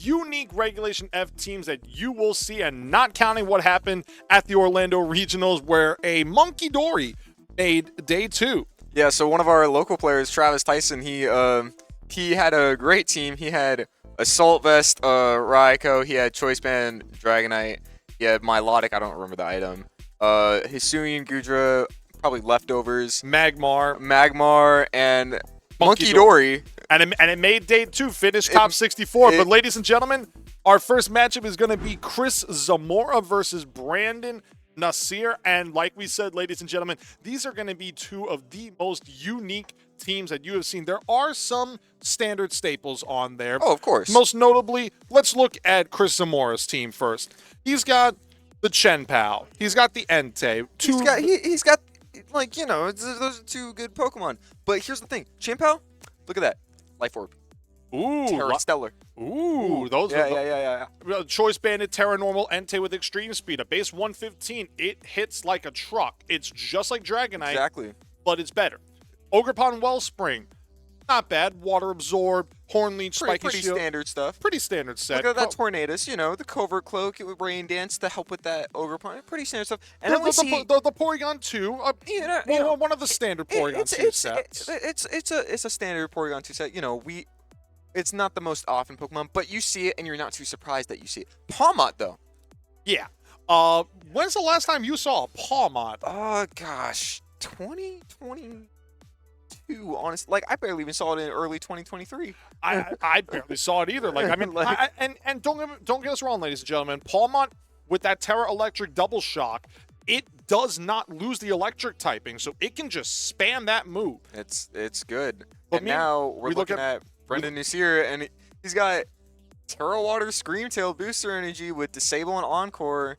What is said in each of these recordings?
unique Regulation F teams that you will see, and not counting what happened at the Orlando Regionals where a Monkey Dory made day 2. Yeah, so one of our local players, Travis Tyson, he had a great team. He had Assault Vest, Raikou, he had Choice Band, Dragonite, he had Milotic, I don't remember the item, Hisuian, Gudra, probably leftovers, Magmar, and Monkey Dory. And it made day 2, finished top 64. But ladies and gentlemen, our first matchup is going to be Chris Zamora versus Brandon Nasir. And like we said, ladies and gentlemen, these are going to be 2 of the most unique teams that you have seen. There are some standard staples on there. Oh, of course. Most notably, let's look at Chris Zamora's team first. He's got the Chien-Pao. He's got the Entei. He's got like, you know, those are 2 good Pokemon. But here's the thing. Chien-Pao, look at that. Life Orb. Ooh. Terra Stellar. Ooh. Those yeah. Choice Banded, Terra Normal, Entei with Extreme Speed. A base 115. It hits like a truck. It's just like Dragonite. Exactly. But it's better. Ogerpon Wellspring. Not bad. Water Absorb, Horn Leech, Spiky Pretty Shield. standard stuff. Pretty standard set. Look at that Tornadus, you know, the Covert Cloak with Rain Dance to help with that Ogerpon. Pretty standard stuff. And the Porygon 2, one of the standard Porygon 2 sets. It's a standard Porygon 2 set. You know, it's not the most often Pokemon, but you see it and you're not too surprised that you see it. Pawmot, though. Yeah. When's the last time you saw a Pawmot? Oh, gosh. 2022, honestly. Like, I barely even saw it in early 2023. I barely saw it either. Like, I mean, and don't get us wrong, ladies and gentlemen. Pawmot with that Terra Electric Double Shock, it does not lose the electric typing, so it can just spam that move. It's good. But and now we're looking at Brendan Nasir, and he's got Terra Water Screamtail Booster Energy with Disable and Encore.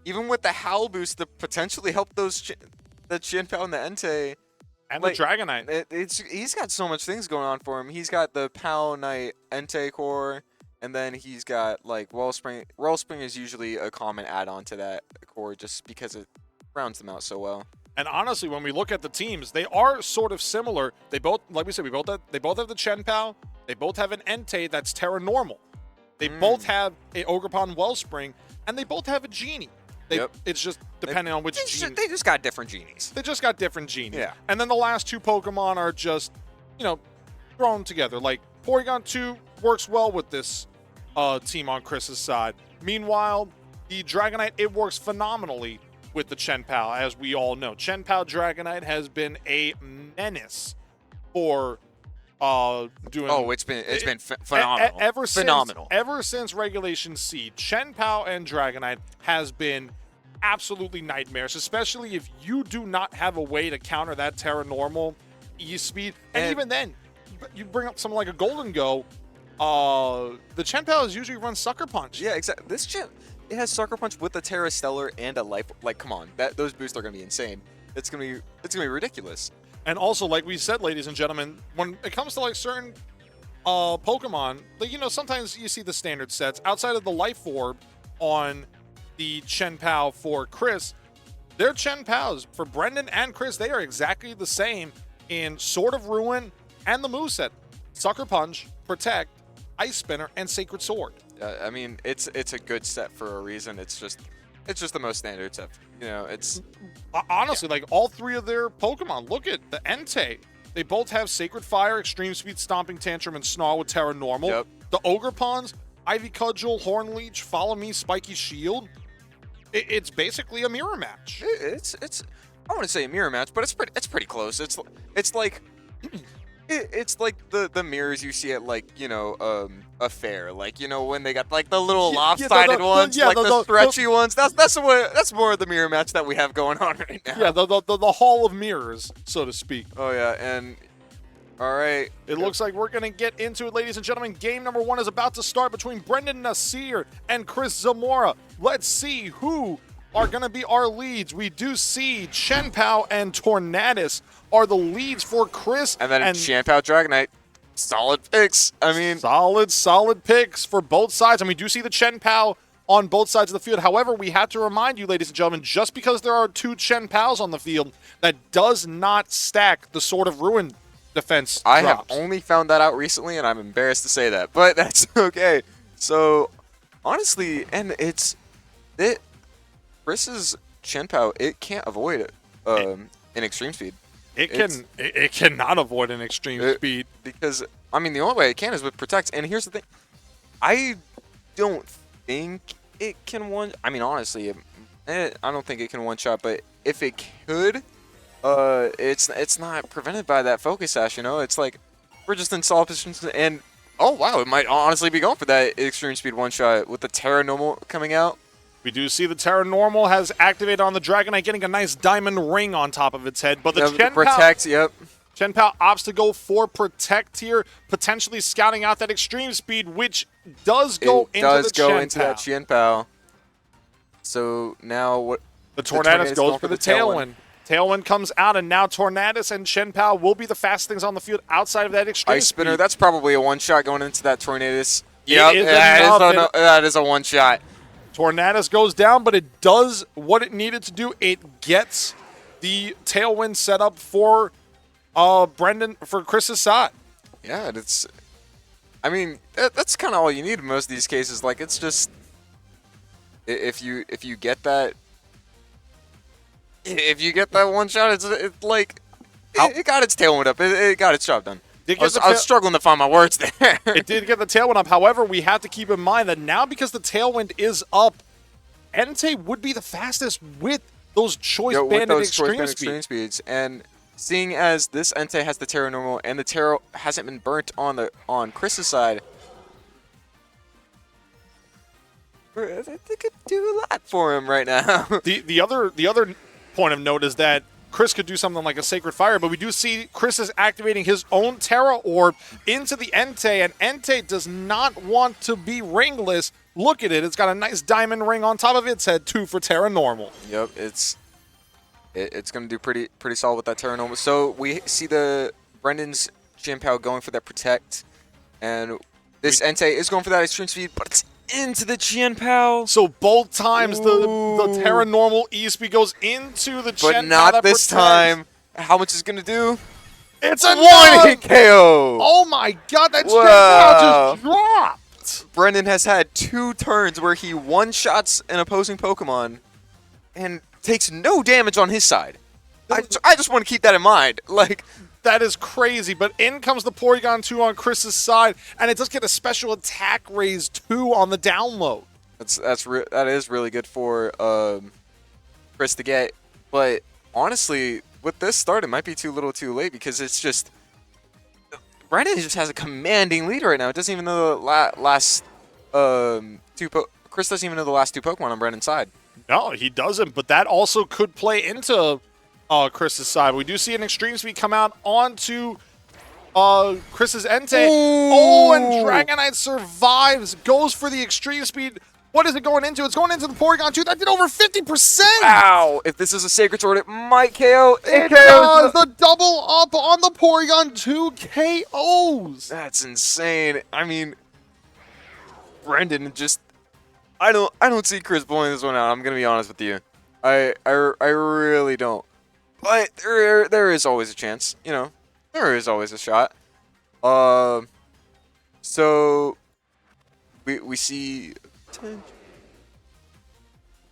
Even with the Howl Boost to potentially help the Chien-Pao and the Entei. And the Dragonite. He's got so much things going on for him. He's got the Pal Knight Entei core, and then he's got like Wellspring. Wellspring is usually a common add-on to that core just because it rounds them out so well. And honestly, when we look at the teams, they are sort of similar. They both, like we said, they both have the Chien-Pao. They both have an Entei that's Terra Normal. They both have a Ogerpon Wellspring, and they both have a Genie. It's just depending on which genie. They just got different genies. They just got different genies. Yeah. And then the last 2 Pokemon are just, you know, thrown together. Like, Porygon 2 works well with this team on Chris's side. Meanwhile, the Dragonite, it works phenomenally with the Chien-Pao, as we all know. Chien-Pao Dragonite has been a menace for doing... Oh, it's been phenomenal. Ever since Regulation C, Chien-Pao and Dragonite has been absolutely nightmares, especially if you do not have a way to counter that Terra Normal E-Speed. And even then, you bring up something like a Golden Go, the Chien-Pao is usually run Sucker Punch. Yeah, exactly. This Chien, it has Sucker Punch with a Terra Stellar and a Life. Like, come on, those boosts are gonna be insane. It's gonna be ridiculous. And also, like we said, ladies and gentlemen, when it comes to like certain Pokemon, like, you know, sometimes you see the standard sets outside of the Life Orb on the Chien-Pao for Chris. Their Chien-Paos for Brendan and Chris, they are exactly the same in Sword of Ruin and the moveset: Sucker Punch, Protect, Ice Spinner, and Sacred Sword. I mean, it's a good set for a reason. It's just the most standard set. You know, it's honestly like all 3 of their Pokemon. Look at the Entei. They both have Sacred Fire, Extreme Speed, Stomping Tantrum, and Snarl with Terra Normal. Yep. The Ogerpons, Ivy Cudgel, Horn Leech, Follow Me, Spiky Shield. It's basically a mirror match. It's I want to say a mirror match, but it's pretty close. It's like it's like the mirrors you see at, like, you know, a fair, like, you know, when they got like the little lopsided ones, like the stretchy ones. That's more of the mirror match that we have going on right now. Yeah, the Hall of Mirrors, so to speak. Oh yeah, and all right. It looks like we're going to get into it, ladies and gentlemen. Game number 1 is about to start between Brendan Nasir and Chris Zamora. Let's see who are going to be our leads. We do see Chien-Pao and Tornadus are the leads for Chris. And then Chien-Pao Dragonite. Solid picks. I mean, solid picks for both sides. And we do see the Chien-Pao on both sides of the field. However, we have to remind you, ladies and gentlemen, just because there are 2 Chien-Paos on the field, that does not stack the Sword of Ruin defense I drops. have only found that out recently, and I'm embarrassed to say that, but that's okay. So honestly, and it Chris's Chien-Pao, it can't avoid an extreme speed. It cannot avoid an extreme speed because I mean the only way it can is with protect. And here's the thing, I don't think it can one. I mean honestly, I don't think it can one shot. But if it could, it's not prevented by that focus sash. You know, it's like we're just in solid positions and. Oh wow, it might honestly be going for that extreme speed one shot with the Terra Normal coming out. We do see the Terra Normal has activated on the Dragonite, getting a nice diamond ring on top of its head. But the Chien-Pao, Protect, yep. Chien-Pao opts to go for Protect here, potentially scouting out that extreme speed, which does go into that Chien-Pao. So now what? The Tornadus goes for the Tailwind. Tailwind comes out, and now Tornadus and Chien-Pao will be the fastest things on the field outside of that extreme Ice Spinner, speed. that's probably a one-shot going into that Tornadus. Yep, that is a one-shot. Tornadus goes down, but it does what it needed to do. It gets the Tailwind set up for Brendan, for Chris's side. Yeah, it's. I mean, that's kind of all you need in most of these cases. Like, it's just if you get that. If you get that one shot, it's like it got its tailwind up. It got its job done. I was struggling to find my words there. It did get the tailwind up. However, we have to keep in mind that now because the tailwind is up, Entei would be the fastest with those Choice Banded extreme speeds. And seeing as this Entei has the Terra Normal and the Terra hasn't been burnt on Chris's side, they could do a lot for him right now. The other point of note is that Chris could do something like a Sacred Fire, but we do see Chris is activating his own Terra Orb into the Entei, and Entei does not want to be ringless. Look at it. It's got a nice diamond ring on top of its head, too, for Terra Normal. Yep, it's going to do pretty solid with that Terra Normal. So we see the Brendan's Chien-Pao going for that Protect, and this Entei is going for that extreme speed, but it's into the Chien-Pao. So both times the Terra Normal E-Speed goes into the Chien-Pao. But not this time. How much is it going to do? It's a one-hit KO. Oh my god, that Chien-Pao just dropped. Brendan has had 2 turns where he one-shots an opposing Pokemon and takes no damage on his side. I just want to keep that in mind. Like, that is crazy, but in comes the Porygon 2 on Chris's side, and it does get a special attack raise 2 on the download. That is really good for Chris to get, but honestly, with this start, it might be too little too late because it's just Brendan just has a commanding lead right now. It doesn't even know the last Chris doesn't even know the last 2 Pokemon on Brendan's side. No, he doesn't, but that also could play into Chris's side. We do see an extreme speed come out onto Chris's Entei. Oh, and Dragonite survives, goes for the extreme speed. What is it going into? It's going into the Porygon 2. That did over 50%. Wow. If this is a Sacred Sword, it might KO. It does. The double up on the Porygon 2 KOs. That's insane. I mean, Brendan just... I don't see Chris pulling this one out. I'm going to be honest with you. I really don't. But there is always a chance, you know. There is always a shot. So we see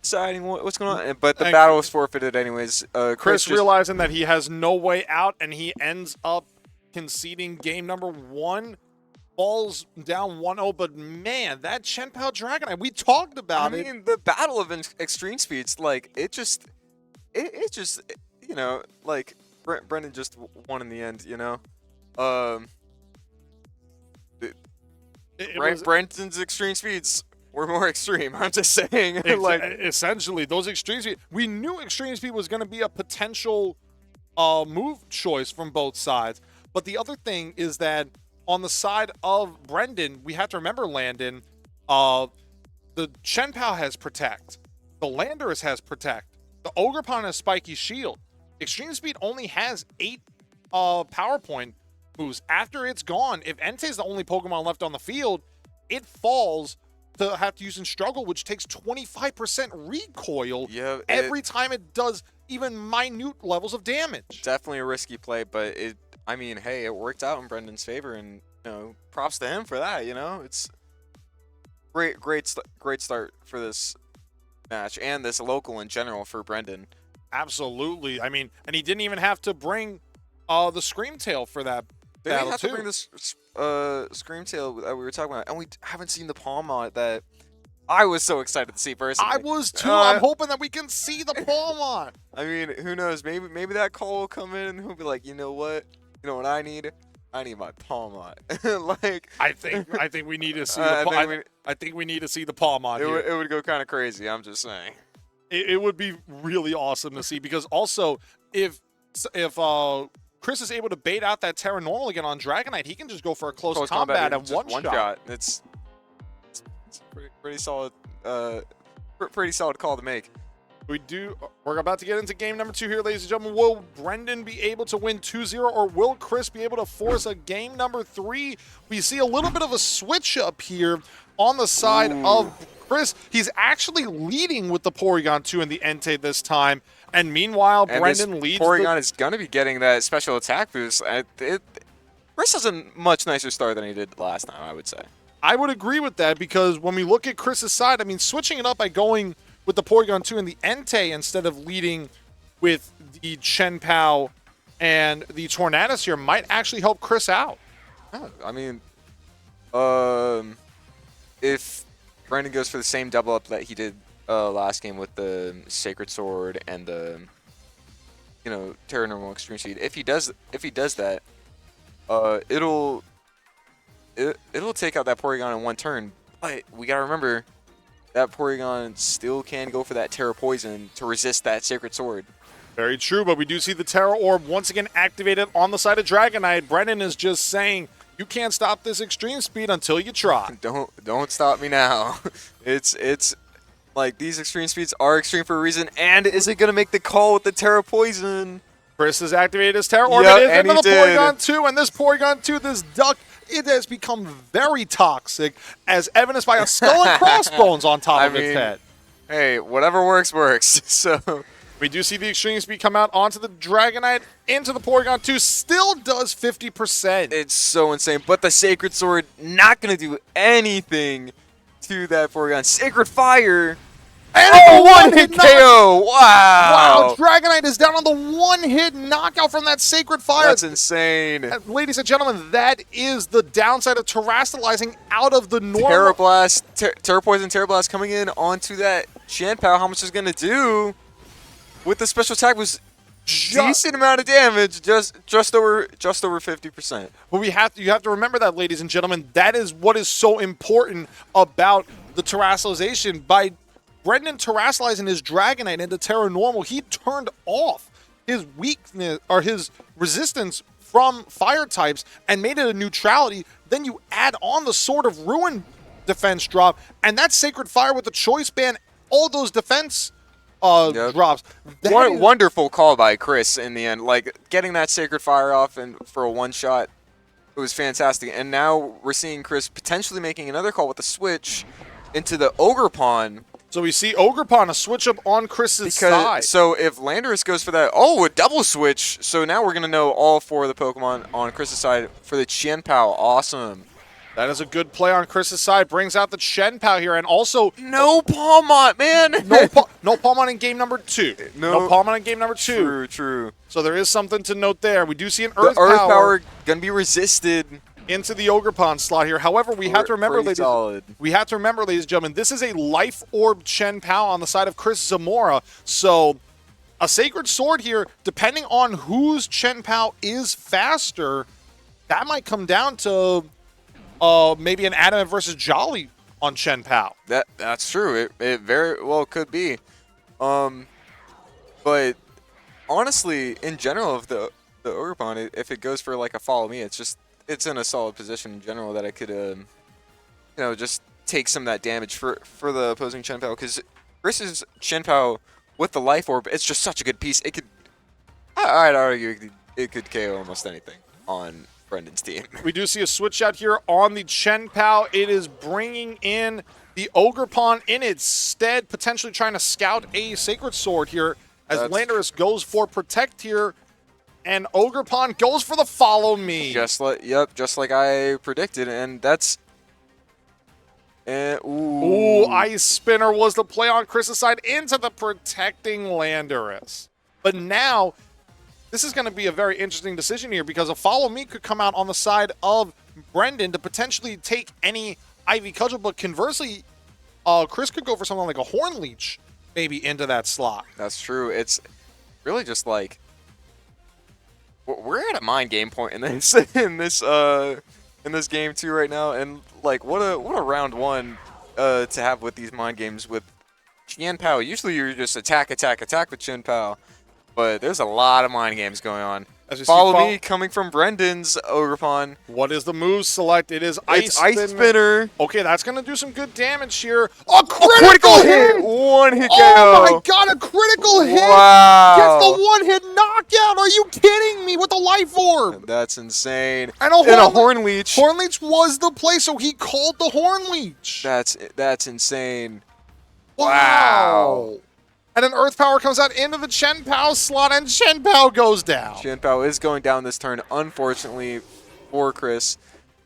deciding what's going on, but the battle was forfeited anyways. Chris realizing that he has no way out, and he ends up conceding game number 1. Falls down 1-0, but man, that Chien-Pao Dragonite, we talked about it. I mean, the battle of extreme speeds, like it just, you know, like Brendan just won in the end, you know. Brendan's extreme speeds were more extreme. I'm just saying, like essentially those extreme speed. We knew extreme speed was going to be a potential move choice from both sides, but the other thing is that on the side of Brendan, we have to remember, Landon, the Chien-Pao has Protect, the Landorus has Protect, the Ogerpon has Spiky Shield. Extreme Speed only has 8 PowerPoint moves. After it's gone, if Entei's the only Pokemon left on the field, it falls to have to use in Struggle, which takes 25% recoil every time it does even minute levels of damage. Definitely a risky play, but I mean, hey, it worked out in Brendan's favor, and you know, props to him for that. You know, great start for this match and this local in general for Brendan. Absolutely. I mean, and he didn't even have to bring the Scream Tail for that They battle have too. to bring this Scream Tail that we were talking about, and we haven't seen the palm on it that I was so excited to see personally. I was too. I'm hoping that we can see the Palmon. I mean, who knows? Maybe that call will come in and he'll be like, you know what? You know what I need? I need my Palmon. Like I think we need to see the I think we need to see the Palmon here. it would go kind of crazy. I'm just saying. It would be really awesome to see, because also if Chris is able to bait out that Terra Normal again on Dragonite, he can just go for a close combat and just one shot. It's pretty solid. Pretty solid call to make. We're about to get into game number 2 here, ladies and gentlemen. Will Brendan be able to win 2-0, or will Chris be able to force a game number 3? We see a little bit of a switch up here on the side of Chris. He's actually leading with the Porygon 2 and the Entei this time. And meanwhile, Brendan leads. Porygon is going to be getting that special attack boost. Chris has a much nicer start than he did last time, I would say. I would agree with that, because when we look at Chris's side, I mean, switching it up by going with the Porygon 2 and the Entei instead of leading with the Chien-Pao and the Tornadus here might actually help Chris out. Yeah, I mean, if Brandon goes for the same double up that he did last game with the Sacred Sword and the Terra Normal Extreme Speed, if he does that, it'll take out that Porygon in one turn. But we gotta remember that Porygon still can go for that Terra Poison to resist that Sacred Sword. Very true, but we do see the Terra Orb once again activated on the side of Dragonite. Brendan is just saying, you can't stop this extreme speed until you try. Don't stop me now. It's like these extreme speeds are extreme for a reason, and is it gonna make the call with the Terra Poison? Chris has activated his Terra Orb. Yep, it is and into the he did. Porygon 2, and this Porygon 2, this duck, it has become very toxic, as evidenced by a skull and crossbones on top of its head. Hey, whatever works. So we do see the extreme speed come out onto the Dragonite, into the Porygon 2, still does 50%. it's so insane. But the Sacred Sword not gonna do anything to that Porygon. Sacred Fire. And Oh, a one-hit KO! Wow, Wow! Dragonite is down on the one-hit knockout from that Sacred Fire. That's insane. Ladies and gentlemen, that is the downside of terastallizing out of the normal. Terra Blast, Terra Poison, Terra Blast coming in onto that Chien-Pao. How much is gonna do with the special attack was decent amount of damage, just over 50%. But you have to remember that, ladies and gentlemen, that is what is so important about the terastallization. By Brendan terastallizing his Dragonite into Terra Normal, he turned off his weakness or his resistance from fire types and made it a neutrality. Then you add on the Sword of Ruin defense drop, and that Sacred Fire with the Choice Band, all those defense drops. Wonderful call by Chris in the end. Like, getting that Sacred Fire off and for a one-shot, it was fantastic. And now we're seeing Chris potentially making another call with the switch into the Ogerpon. So we see Ogerpon, a switch up on Chris's side. So if Landorus goes for that, a double switch. So now we're going to know all 4 of the Pokemon on Chris's side for the Chien-Pao. Awesome. That is a good play on Chris's side. Brings out the Chien-Pao here, and also no Palmont, man. no Palmont in game number 2. No Palmont in game number 2. True. So there is something to note there. We do see an Earth Earth Power Power gonna be resisted into the Ogerpon slot here. However, we have to remember, ladies and gentlemen, this is a Life Orb Chien-Pao on the side of Chris Zamora. So a Sacred Sword here, depending on whose Chien-Pao is faster, that might come down to maybe an Adamant versus Jolly on Chien-Pao. That's true. It very well could be. But honestly, in general, of the Ogerpon, if it goes for like a follow me, it's in a solid position in general that I could just take some of that damage for the opposing Chien-Pao, because Chris's Chien-Pao with the Life Orb, it's just such a good piece. I'd argue it could KO almost anything on Brendan's team. We do see a switch out here on the Chien-Pao. It is bringing in the Ogerpon in its stead, potentially trying to scout a Sacred Sword here as Landorus goes for Protect here, and Ogerpon goes for the Follow Me. Just like I predicted, and that's And Ooh, Ice Spinner was the play on Chris's side into the protecting Landorus. But now, this is going to be a very interesting decision here because a Follow Me could come out on the side of Brendan to potentially take any Ivy Cudgel, but conversely, Chris could go for something like a Horn Leech maybe into that slot. That's true. It's really just like we're at a mind game point in this in this game too right now, and like what a round one to have with these mind games with Qian Pao. Usually you're just attack with Qian Pao, but there's a lot of mind games going on. Follow Me coming from Brendan's Ogerpon. What is the move select? It is Ice Spinner. Okay, that's going to do some good damage here. A critical hit! One hit KO. Oh my god, a critical hit! Wow. Gets the one-hit knockout! Are you kidding me with the Life Orb? That's insane. And a Horn Leech. Horn Leech was the play, so he called the Horn Leech. That's insane. Wow. And then Earth Power comes out into the Chen Pao slot, and Chen Pao goes down. Chen Pao is going down this turn, unfortunately, for Chris.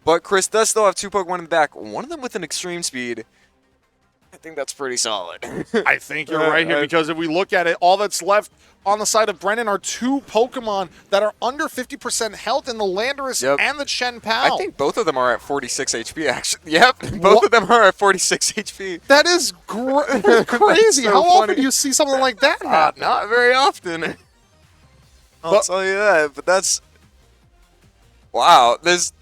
But Chris does still have 2 Pokemon in the back, one of them with an extreme speed. I think that's pretty solid. I think you're right here, because if we look at it, all that's left on the side of Brendan are 2 Pokemon that are under 50% health in the Landorus and the Chen Pao. I think both of them are at 46 HP, actually. Yep, both of them are at 46 HP. That is crazy. So How funny. often do you see something like that happen? Not very often. I'll tell you that, but that's... Wow, this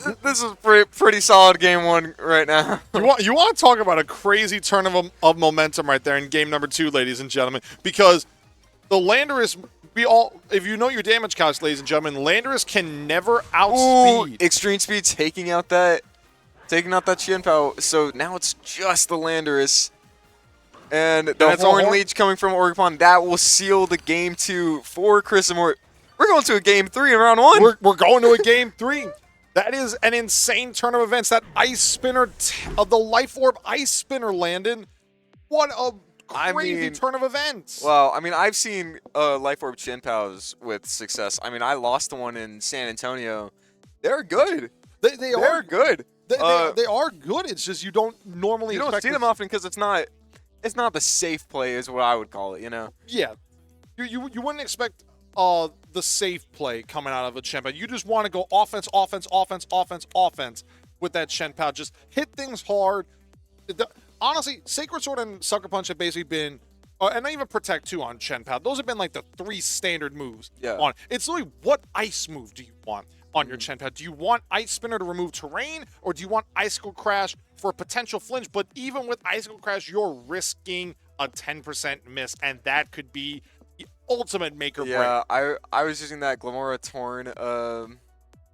is a pretty solid game one right now. You want to talk about a crazy turn of momentum right there in game number 2, ladies and gentlemen, because the Landorus, if you know your damage counts, ladies and gentlemen, Landorus can never outspeed. Ooh, extreme speed taking out that Qian Pao. So now it's just the Landorus. And the Horn Leech coming from Ogerpon, that will seal the game 2 for Chris and Mort. We're going to a game 3 in round 1. We're going to a game 3. That is an insane turn of events. That Ice Spinner of the Life Orb Ice Spinner, Landon. What a crazy turn of events. Well, I mean, I've seen Life Orb Qian Paos with success. I mean, I lost the one in San Antonio. They're good. They're good. They are good. It's just you don't normally see them often because it's not the safe play is what I would call it, you know? Yeah. You wouldn't expect the safe play coming out of a Chen Pao. You just want to go offense with that Chen Pao. Just hit things hard. Honestly, Sacred Sword and Sucker Punch have basically been, and even Protect 2 on Chen Pao. Those have been like the 3 standard moves. Yeah. It's literally, what ice move do you want on your Chen Pao? Do you want Ice Spinner to remove terrain, or do you want Icicle Crash for a potential flinch? But even with Icicle Crash, you're risking a 10% miss, and that could be the ultimate make or break. Yeah, I was using that Glamora Torn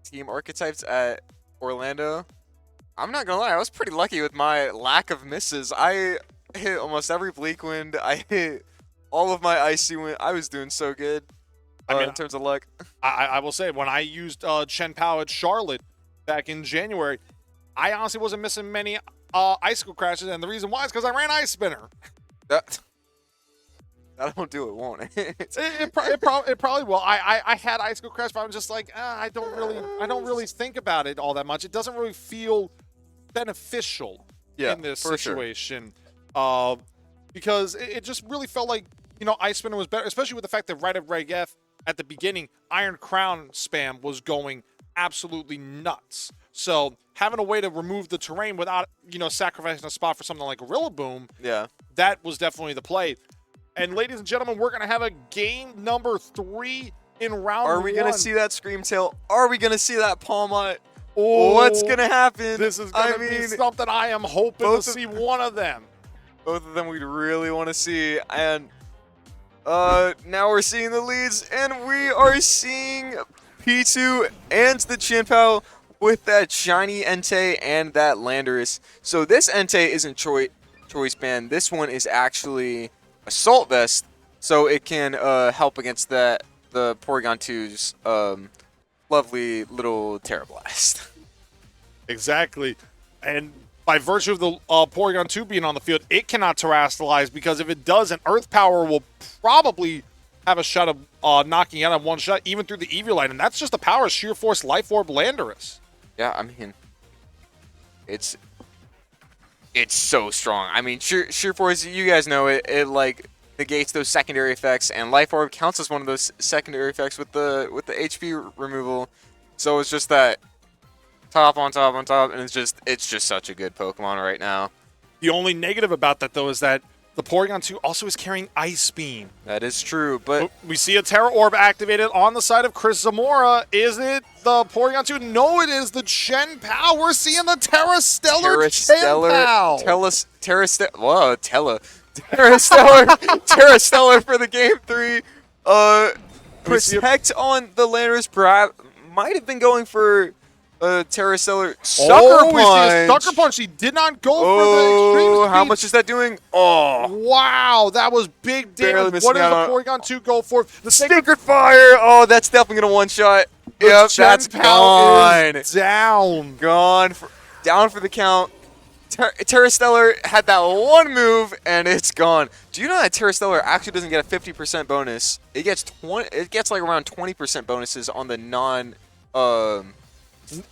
team archetypes at Orlando. I'm not gonna lie, I was pretty lucky with my lack of misses. I hit almost every Bleak Wind. I hit all of my Icy Wind. I was doing so good in terms of luck. I will say, when I used Chen Pao at Charlotte back in January, I honestly wasn't missing many Icicle Crashes, and the reason why is because I ran Ice Spinner. That won't do it, won't it? it probably will. I had Icicle Crash, but I was just like, I don't really think about it all that much. It doesn't really feel beneficial in this situation, because it just really felt like, Ice Spinner was better, especially with the fact that right at Reg F at the beginning, Iron Crown spam was going absolutely nuts. So having a way to remove the terrain without, sacrificing a spot for something like Rillaboom, that was definitely the play. And ladies and gentlemen, we're going to have a game number 3 in round 1. Are we going to see that Screamtail? Are we going to see that Palmot? Oh, what's going to happen? This is going to be something I am hoping to see one of them. Both of them we'd really want to see. And now we're seeing the leads, and we are seeing P2 and the Qian Pao with that shiny Entei and that Landorus. So this Entei isn't choice band. This one is actually Assault Vest, so it can help against the Porygon 2's lovely little Terra Blast. Exactly. And by virtue of the Porygon 2 being on the field, it cannot terrestrialize, because if it does, an Earth Power will probably have a shot of knocking out on one shot, even through the Eviolite, and that's just the power of Sheer Force Life Orb Landorus. Yeah, I mean, it's it's so strong. I mean, Sheer Force, you guys know it. It like negates those secondary effects, and Life Orb counts as one of those secondary effects with the HP removal. So it's just that top on top on top, and it's just such a good Pokemon right now. The only negative about that, though, is that the Porygon 2 also is carrying Ice Beam. That is true, but We see a Terra Orb activated on the side of Chris Zamora. Is it the Porygon 2? No, it is the Chen Pao. We're seeing the Terra Stellar Chen Pao. Terra Stellar for the game 3. Protect on the Landorus. Might have been going for Terra Stellar Sucker Punch. We see a Sucker Punch. He did not go for the extreme speed. How much is that doing? Oh, wow, that was big damage. What does the Porygon 2 go for? The Sacred Fire. Oh, that's definitely going to one-shot. Yep, that's gone. Down. Down for the count. Terra Stellar had that one move, and it's gone. Do you know that Terra Stellar actually doesn't get a 50% bonus? It gets like around 20% bonuses on the non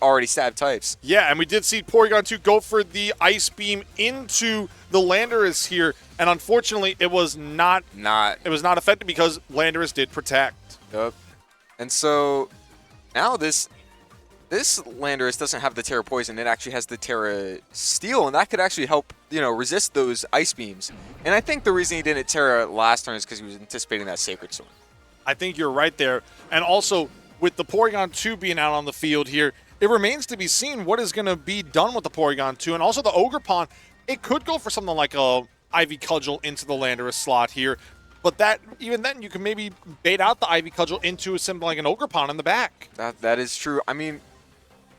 already stabbed types. Yeah, and we did see Porygon 2 go for the Ice Beam into the Landorus here, and unfortunately, it was not effective because Landorus did protect. Yep. And so now this Landorus doesn't have the Terra Poison. It actually has the Terra Steel, and that could actually help, resist those Ice Beams. And I think the reason he didn't Terra last turn is because he was anticipating that Sacred Sword. I think you're right there. And also, with the Porygon 2 being out on the field here, it remains to be seen what is going to be done with the Porygon 2. And also the Ogerpon, it could go for something like a Ivy Cudgel into the Landorus slot here. But even then, you can maybe bait out the Ivy Cudgel into something like an Ogerpon in the back. That is true. I mean,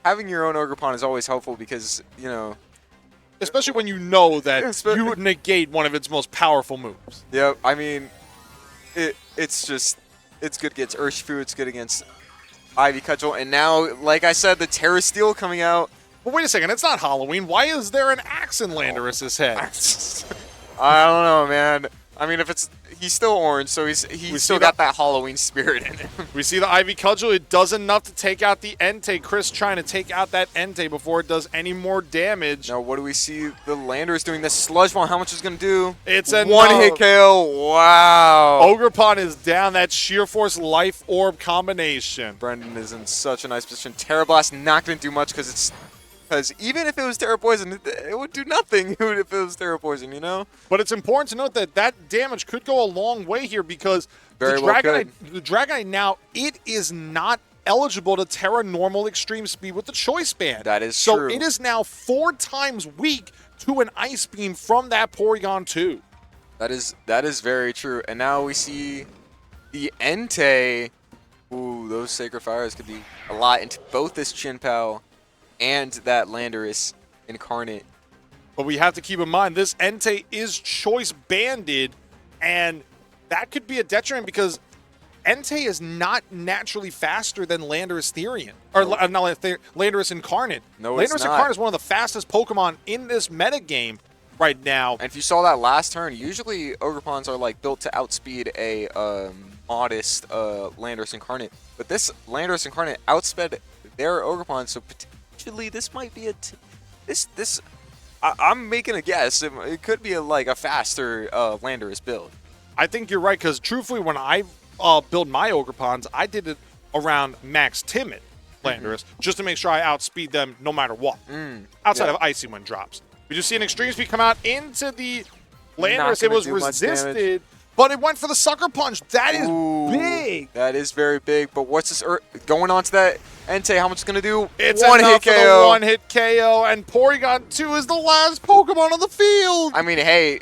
having your own Ogerpon is always helpful because, especially when you know that you would negate one of its most powerful moves. Yeah, I mean, it's good against Urshifu, it's good against Ivy Cudgel, and now, like I said, the Terra Steel coming out. But wait a second, it's not Halloween. Why is there an axe in Landorus's head? I don't know, man. I mean, he's still orange, so he's still got that Halloween spirit in him. We see the Ivy Cudgel. It does enough to take out the Entei. Chris trying to take out that Entei before it does any more damage. Now, what do we see? The Landorus doing this Sludge Bomb. How much is going to do? It's a one-hit KO. Wow. Ogerpon is down. That Sheer Force Life Orb combination. Brendan is in such a nice position. Terra Blast not going to do much because even if it was Terra Poison, it would do nothing if it was Terra Poison, But it's important to note that damage could go a long way here because the Dragonite now, it is not eligible to Terra Normal Extreme Speed with the Choice Band. That is true. So it is now 4 times weak to an Ice Beam from that Porygon 2. That is very true. And now we see the Entei. Ooh, those Sacred Fires could be a lot into both this Chien-Pao and that Landorus incarnate. But we have to keep in mind, this Entei is choice banded, and that could be a detriment because Entei is not naturally faster than Landorus Therian. Or not Landorus Incarnate. No, Landorus Incarnate is one of the fastest Pokemon in this metagame right now. And if you saw that last turn, usually Ogerpons are like built to outspeed a modest Landorus Incarnate. But this Landorus Incarnate outsped their Ogerpon, so potentially this might be I'm making a guess. It could be a faster Landorus build. I think you're right, because truthfully, when I build my Ogerpons, I did it around max timid Landorus, just to make sure I outspeed them no matter what, outside of Icy when drops. We just see an Extreme Speed come out into the Landorus. It was resisted, but it went for the Sucker Punch. That is big. That is very big, but what's this going on to that Entei? How much is going to do? It's one-hit KO. One-hit KO, and Porygon 2 is the last Pokemon on the field. I mean, hey,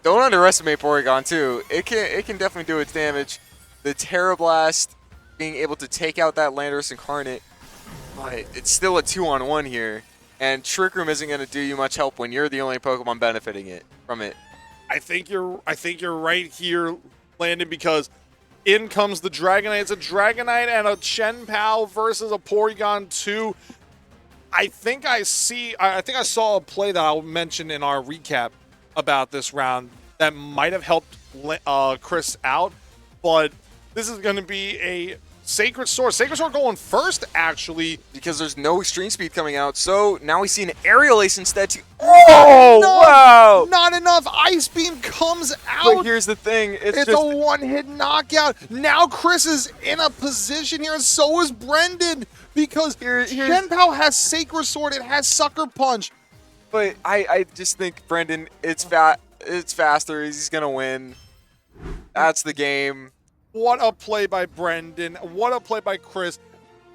don't underestimate Porygon 2. It can definitely do its damage. The Terra Blast being able to take out that Landorus Incarnate, but it's still a 2-on-1 here. And Trick Room isn't going to do you much help when you're the only Pokemon benefiting from it. I think you're right here, Landon, because in comes the Dragonite. It's a Dragonite and a Chen-Pao versus a Porygon 2. I think I saw a play that I'll mention in our recap about this round that might have helped Chris out, but this is going to be a Sacred Sword. Sacred Sword going first, actually. Because there's no extreme speed coming out, so now we see an aerial ace instead. Oh, wow! Not enough. Ice Beam comes out. But here's the thing. It's a just one-hit knockout. Now Chris is in a position here, and so is Brendan, because Shen Pao has Sacred Sword. It has Sucker Punch. But I just think, Brendan, it's faster. He's going to win. That's the game. What a play by Brendan. What a play by Chris.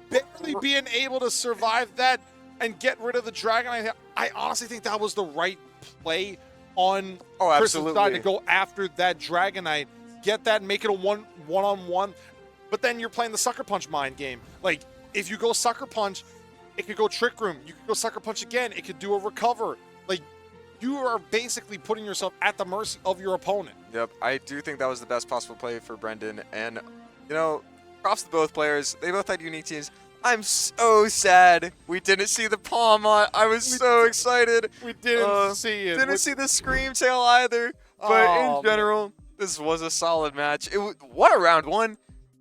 Barely being able to survive that and get rid of the Dragonite. I honestly think that was the right play on Chris's side to go after that Dragonite. Get that and make it a one-on-one. But then you're playing the Sucker Punch mind game. Like, if you go Sucker Punch, it could go Trick Room. You could go Sucker Punch again. It could do a recover. Like, you are basically putting yourself at the mercy of your opponent. Yep, I do think that was the best possible play for Brendan. And, you know, props to both players. They both had unique teams. I'm so sad we didn't see the palm on. I was so excited. We didn't see it. Didn't see the Scream Tail either. But in general, this was a solid match. What a round one.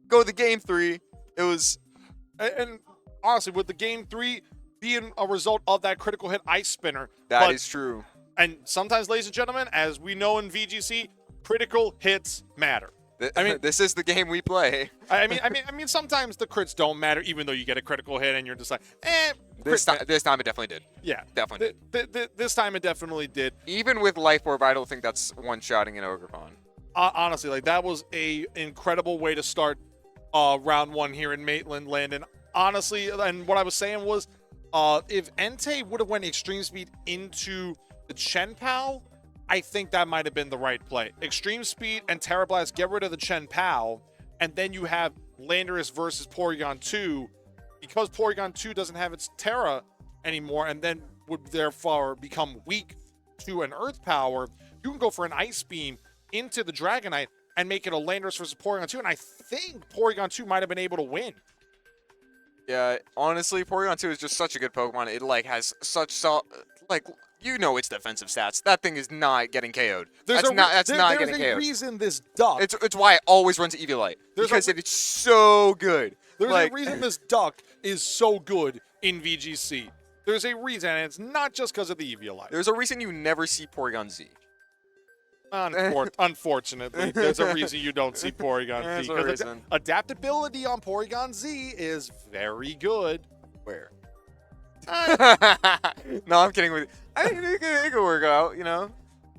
Go to game 3. It was... And honestly, with the game 3 being a result of that critical hit Ice Spinner. That is true. And sometimes, ladies and gentlemen, as we know in VGC, critical hits matter. I mean, this is the game we play. I mean, sometimes the crits don't matter, even though you get a critical hit and you're just like, eh. This time it definitely did. Yeah, definitely. This time it definitely did. Even with Life Orb, I don't think that's one-shotting in Ogerpon. Honestly, like that was a incredible way to start round 1 here in Maitland, Landon. Honestly, and what I was saying was, if Entei would have went extreme speed into the Chen Pao, I think that might have been the right play. Extreme speed and Terra Blast, get rid of the Chen Pao, and then you have Landorus versus Porygon 2. Because Porygon 2 doesn't have its Terra anymore, and then would therefore become weak to an Earth Power, you can go for an Ice Beam into the Dragonite and make it a Landorus versus Porygon 2, and I think Porygon 2 might have been able to win. Yeah, honestly, Porygon 2 is just such a good Pokemon. It, like, has such you know its defensive stats. That thing is not getting KO'd. That's not getting KO'd. There's a reason this duck... It's why it always runs Eviolite. Because it's so good. There's a reason this duck is so good in VGC. There's a reason, and it's not just because of the Eviolite. There's a reason you never see Porygon Z. Unfortunately, there's a reason you don't see Porygon Z. Because adaptability on Porygon Z is very good. Where? No, I'm kidding with you. I think it could work out, you know.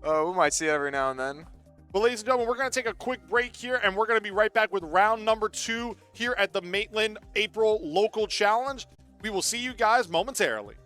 We might see it every now and then. But ladies and gentlemen, we're going to take a quick break here, and we're going to be right back with round number 2 here at the Maitland April Local Challenge. We will see you guys momentarily.